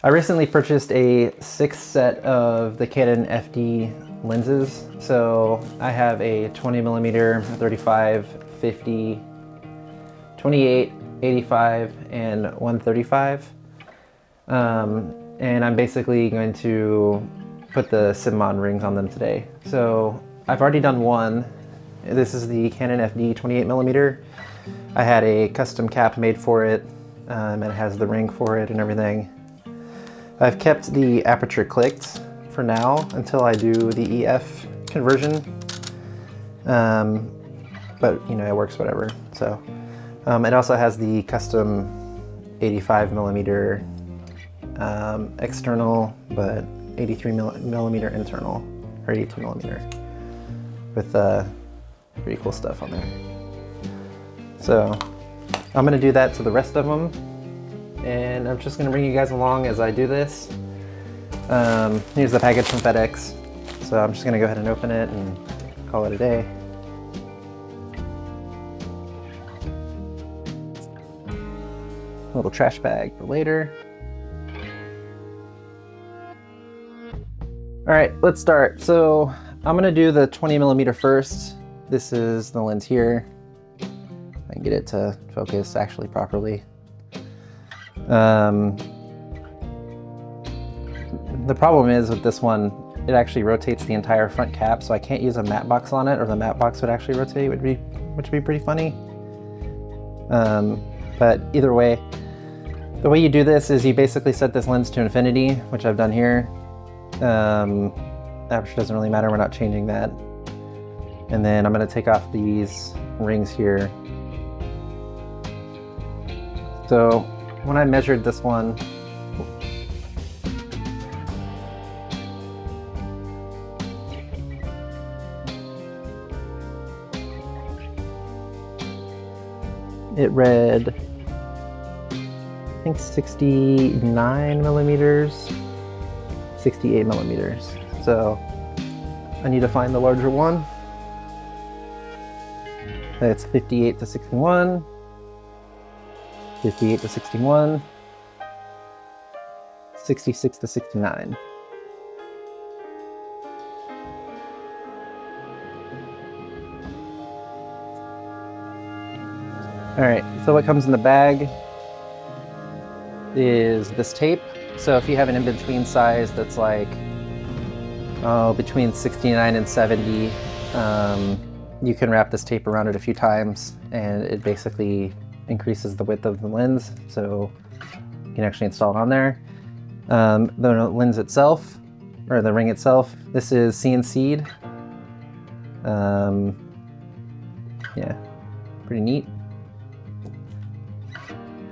I recently purchased a 6 set of the Canon FD lenses. So I have a 20mm, 35, 50, 28, 85, and 135. And I'm basically going to put the Simmod rings on them today. So I've already done one. This is the Canon FD 28mm. I had a custom cap made for it, and it has the ring for it and everything. I've kept the aperture clicked for now until I do the EF conversion, but you know, it works whatever. So it also has the custom 85mm external, but 83mm internal, or 82mm, with pretty cool stuff on there. So I'm gonna do that to the rest of them, and I'm just gonna bring you guys along as I do this. Here's the package from FedEx, so I'm just gonna go ahead and open it and call it a day. A little trash bag for later. All right, let's start. So I'm gonna do the 20mm first. This is the lens here. I can get it to focus actually properly. The problem is with this one, it actually rotates the entire front cap, so I can't use a matte box on it, or the matte box would actually rotate, which would be pretty funny. But either way, the way you do this is you basically set this lens to infinity, which I've done here. Aperture doesn't really matter, we're not changing that. And then I'm gonna take off these rings here. So when I measured this one, it read, I think 69mm, 68mm. So I need to find the larger one. That's 58 to 61, 58 to 61, 66 to 69. All right, so what comes in the bag is this tape. So if you have an in-between size that's like, between 69 and 70, you can wrap this tape around it a few times, and it basically increases the width of the lens, so you can actually install it on there. The lens itself, or the ring itself, this is CNC'd. Yeah, pretty neat.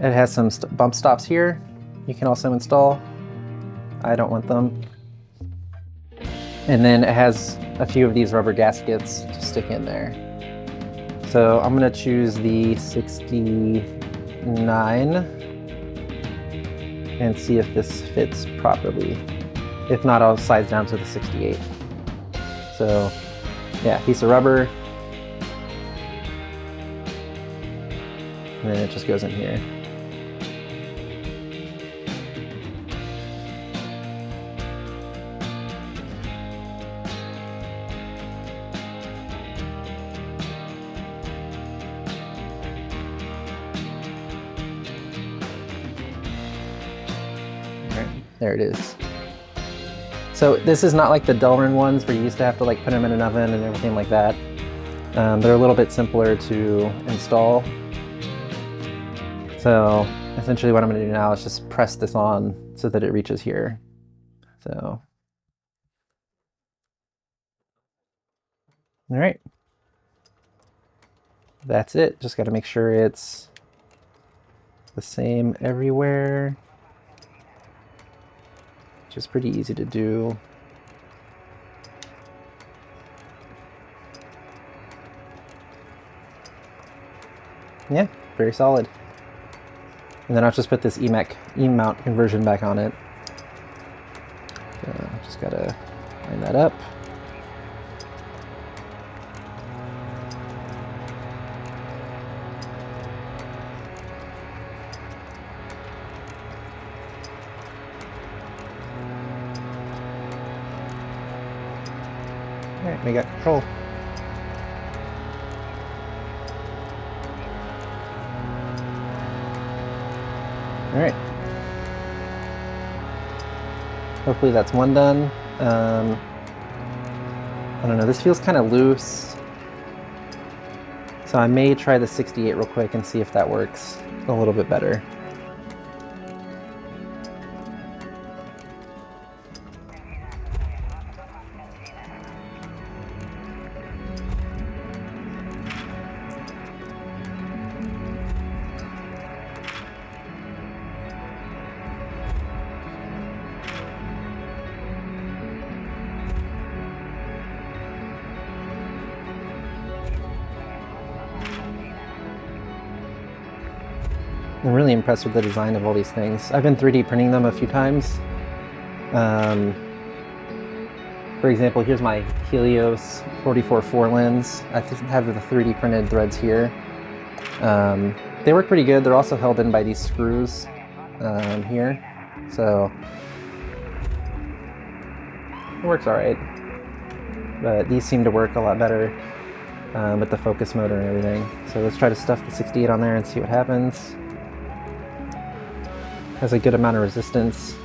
It has some bump stops here. You can also install. I don't want them. And then it has a few of these rubber gaskets to stick in there. So I'm gonna choose the 69 and see if this fits properly. If not, I'll size down to the 68. So yeah, piece of rubber. And then it just goes in here. There it is. So this is not like the Delrin ones where you used to have to like put them in an oven and everything like that. They're a little bit simpler to install. So essentially what I'm gonna do now is just press this on so that it reaches here. So, all right. That's it. Just gotta make sure it's the same everywhere. Which is pretty easy to do. Yeah, very solid. And then I'll just put this E-mount conversion back on it. So just gotta line that up. Alright, we got control. Alright. Hopefully that's one done. I don't know, this feels kind of loose. So I may try the 68 real quick and see if that works a little bit better. I'm really impressed with the design of all these things. I've been 3D printing them a few times. For example, here's my Helios 44-4 lens. I have the 3D printed threads here. They work pretty good. They're also held in by these screws here. So it works all right. But these seem to work a lot better with the focus motor and everything. So let's try to stuff the 68 on there and see what happens. Has a good amount of resistance.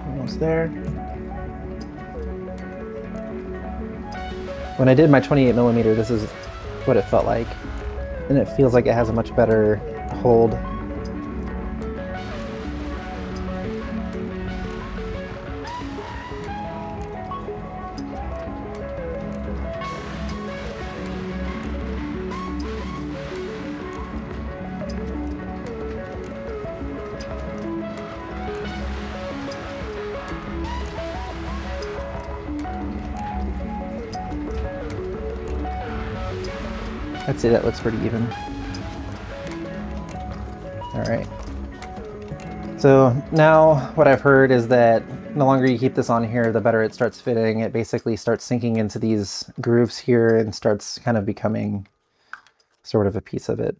Almost there. When I did my 28mm, this is what it felt like. And it feels like it has a much better hold. I'd say that looks pretty even. All right. So now what I've heard is that the longer you keep this on here, the better it starts fitting. It basically starts sinking into these grooves here and starts kind of becoming sort of a piece of it.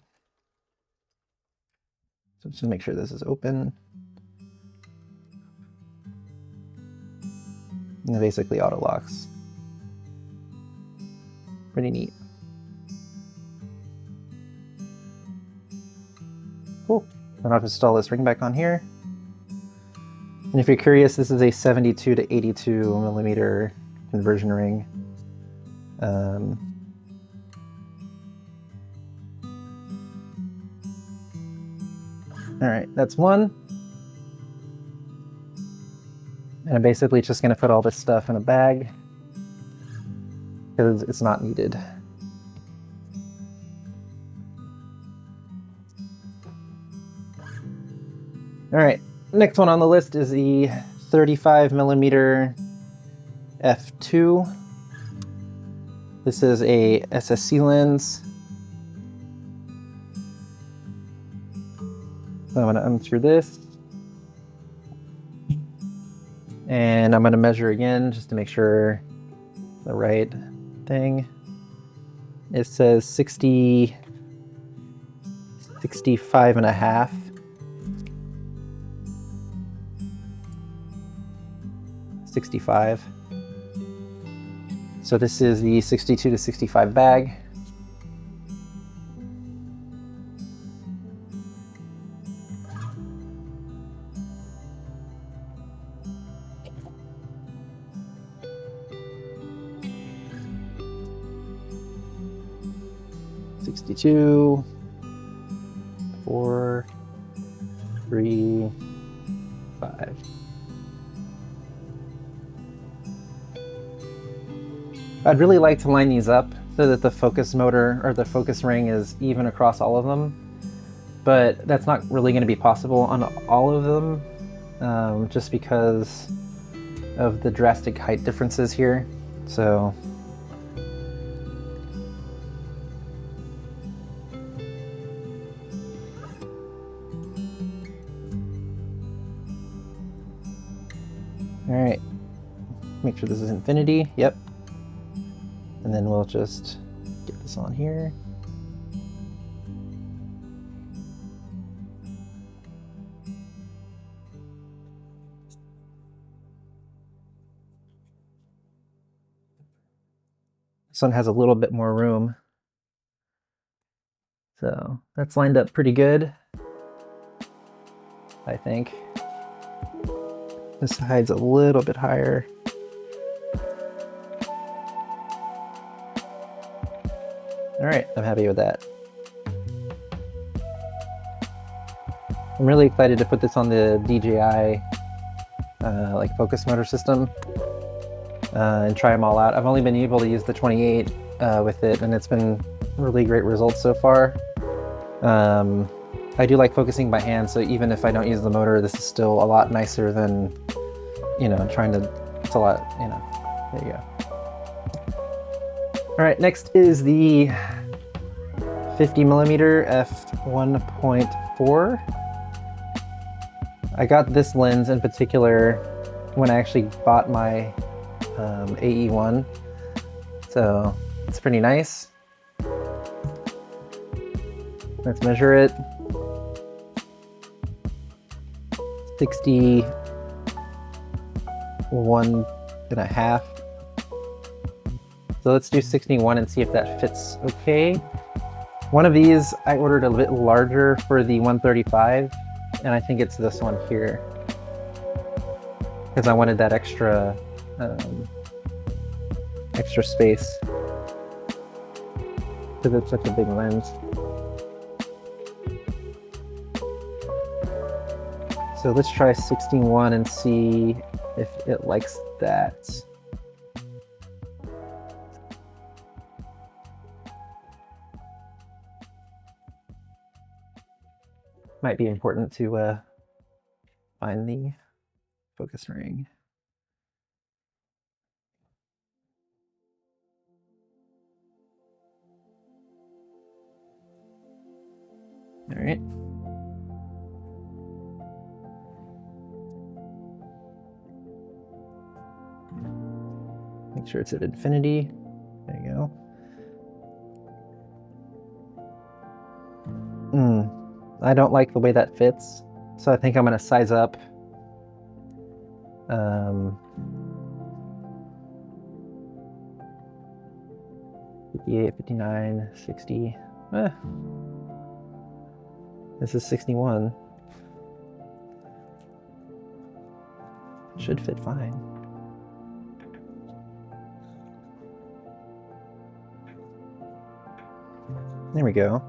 So just make sure this is open. And it basically auto locks. Pretty neat. Cool. Then I'll install this ring back on here. And if you're curious, this is a 72 to 82mm conversion ring. All right, that's one. And I'm basically just gonna put all this stuff in a bag because it's not needed. All right, next one on the list is the 35mm f2. This is a SSC lens. So I'm gonna unscrew this. And I'm gonna measure again just to make sure the right thing. It says 65.5. So this is the 62 to 65 bag. $62, 4, 3, 5. I'd really like to line these up so that the focus motor or the focus ring is even across all of them, but that's not really going to be possible on all of them, just because of the drastic height differences here. So all right, make sure this is infinity. Yep. And then we'll just get this on here. This one has a little bit more room. So that's lined up pretty good, I think. This side's a little bit higher. All right, I'm happy with that. I'm really excited to put this on the DJI like focus motor system and try them all out. I've only been able to use the 28 with it, and it's been really great results so far. I do like focusing by hand, so even if I don't use the motor, this is still a lot nicer than, you know, trying to, it's a lot, you know, there you go. All right, next is the 50mm f1.4. I got this lens in particular when I actually bought my AE1, so it's pretty nice. Let's measure it. 61.5. So let's do 61 and see if that fits okay. One of these I ordered a bit larger for the 135, and I think it's this one here, because I wanted that extra extra space, because it's such a big lens. So let's try 61 and see if it likes that. Might be important to find the focus ring. All right. Make sure it's at infinity. There you go. I don't like the way that fits, so I think I'm going to size up. 58, 59, 60. This is 61. Should fit fine. There we go.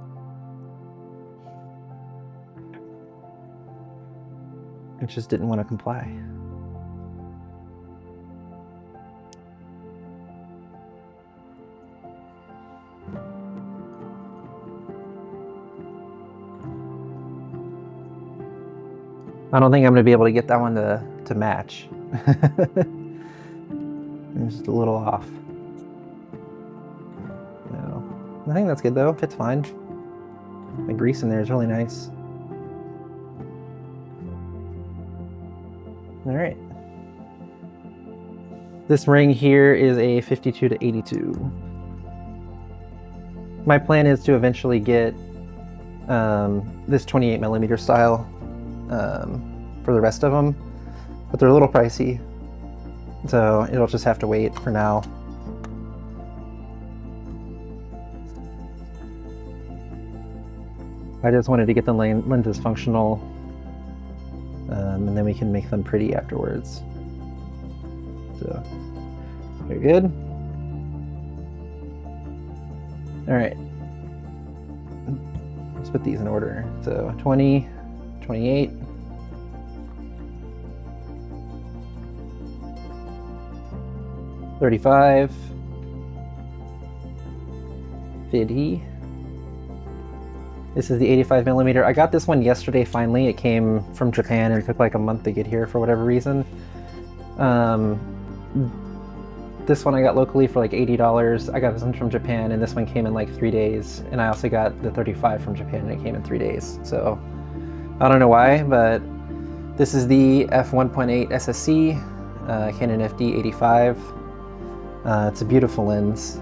It just didn't want to comply. I don't think I'm going to be able to get that one to match. It's just a little off. No. I think that's good though, fits fine. The grease in there is really nice. All right. This ring here is a 52 to 82. My plan is to eventually get this 28mm style for the rest of them, but they're a little pricey, so it'll just have to wait for now. I just wanted to get the lenses functional, and then we can make them pretty afterwards. So, very good. All right, let's put these in order. So 20, 28, 35, 50. This is the 85mm. I got this one yesterday finally. It came from Japan and it took like a month to get here for whatever reason. This one I got locally for like $80. I got this one from Japan and this one came in like 3 days. And I also got the 35 from Japan and it came in 3 days. So I don't know why, but this is the f1.8 SSC, Canon FD85. It's a beautiful lens.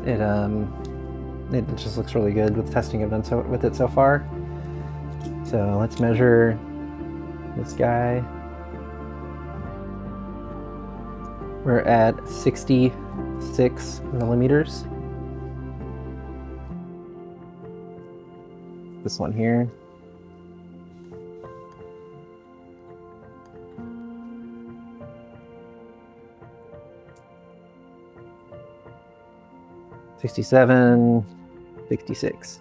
It just looks really good with testing I've done with it so far. So let's measure this guy. We're at 66 millimeters. this one here. $67, $66.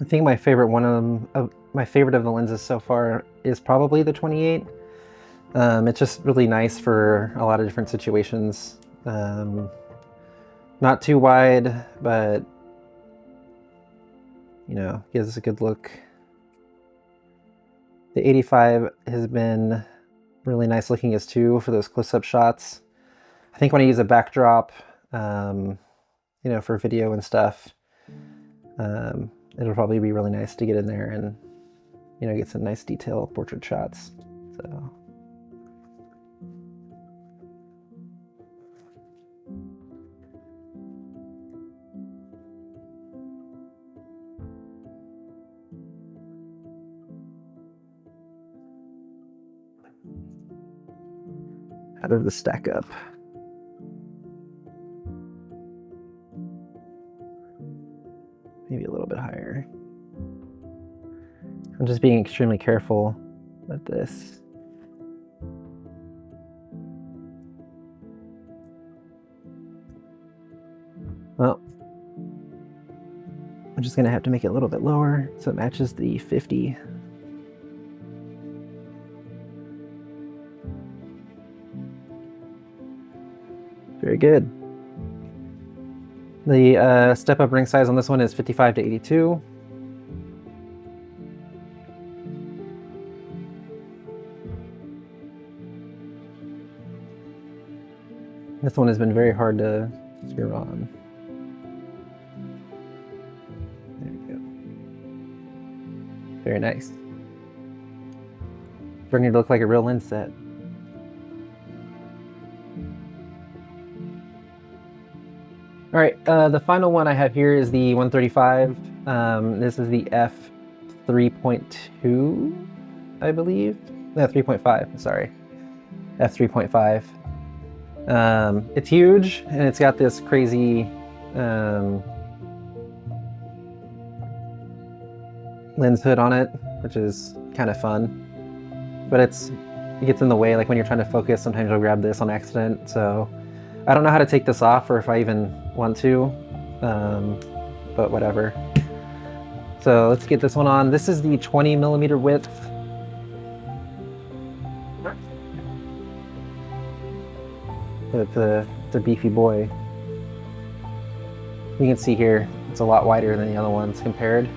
I think my favorite my favorite of the lenses so far is probably the 28. It's just really nice for a lot of different situations. Not too wide, but you know, gives us a good look. The 85 has been really nice looking as too for those close-up shots. I think when I use a backdrop, you know, for video and stuff, it'll probably be really nice to get in there and, you know, get some nice detailed portrait shots. So. How does this stack up? Maybe a little bit higher. I'm just being extremely careful with this. Well, I'm just gonna have to make it a little bit lower so it matches the 50. Very good. The step-up ring size on this one is 55 to 82. This one has been very hard to screw on. There we go. Very nice. Starting to look like a real lens set. All right, the final one I have here is the 135. This is the f3.2, I believe. No, 3.5, sorry. f3.5. It's huge, and it's got this crazy lens hood on it, which is kind of fun. But it gets in the way, like when you're trying to focus, sometimes you'll grab this on accident, so I don't know how to take this off or if I even want to, but whatever. So let's get this one on. This is the 20mm width. It's a beefy boy. You can see here, it's a lot wider than the other ones compared.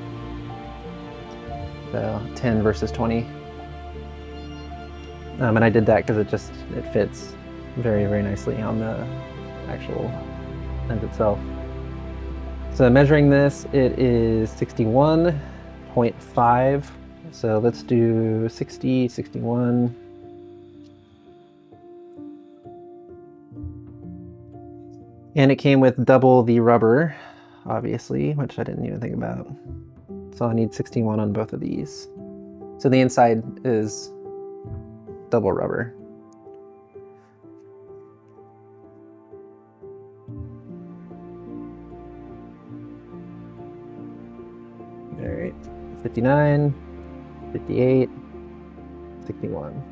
So 10 versus 20. And I did that because it fits very, very nicely on the actual lens itself. So measuring this, it is 61.5. So let's do 60, 61. And it came with double the rubber, obviously, which I didn't even think about. So I need 61 on both of these. So the inside is double rubber. All right, 59, 58, 61.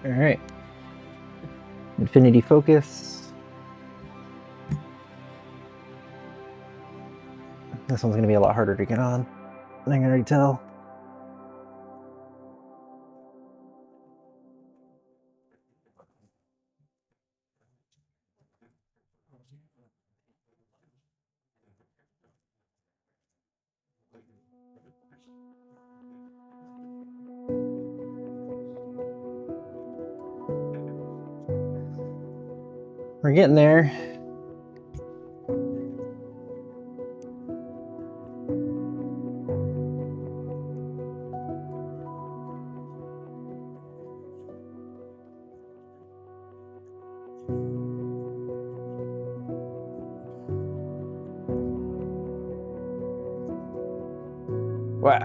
All right, infinity focus. This one's gonna be a lot harder to get on, I can already tell. We're getting there. Wow.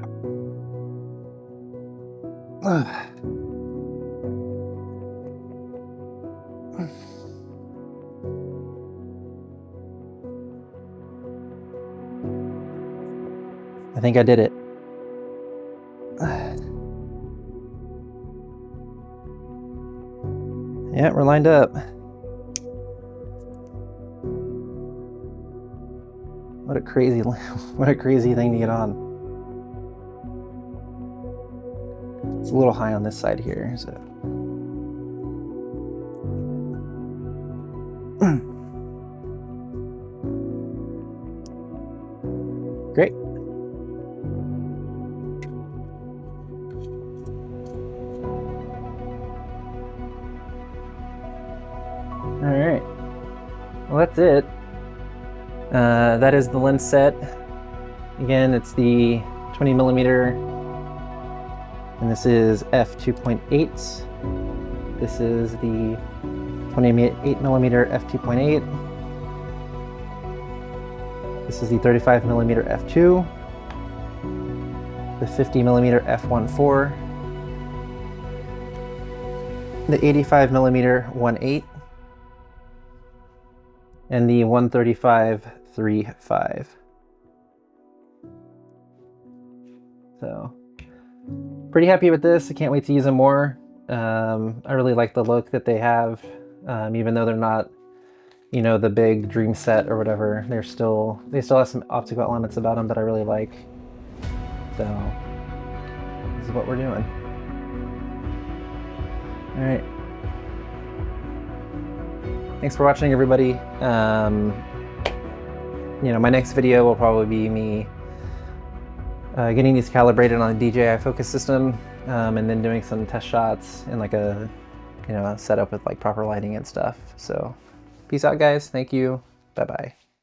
I think I did it. Yeah, we're lined up. What a crazy thing to get on. It's a little high on this side here, so. Great. All right, well, that's it. That is the lens set. Again, it's the 20mm, and this is f2.8. This is the 28mm f2.8. This is the 35mm f2, the 50mm f1.4, the 85mm 1.8, and the 135 3.5. So pretty happy with this. I can't wait to use them more. I really like the look that they have, even though they're not, you know, the big dream set or whatever. They still have some optical elements about them that I really like. So this is what we're doing. All right. Thanks for watching, everybody. You know, my next video will probably be me getting these calibrated on a DJI focus system, and then doing some test shots in like a, you know, setup with like proper lighting and stuff. So peace out, guys. Thank you. Bye-bye.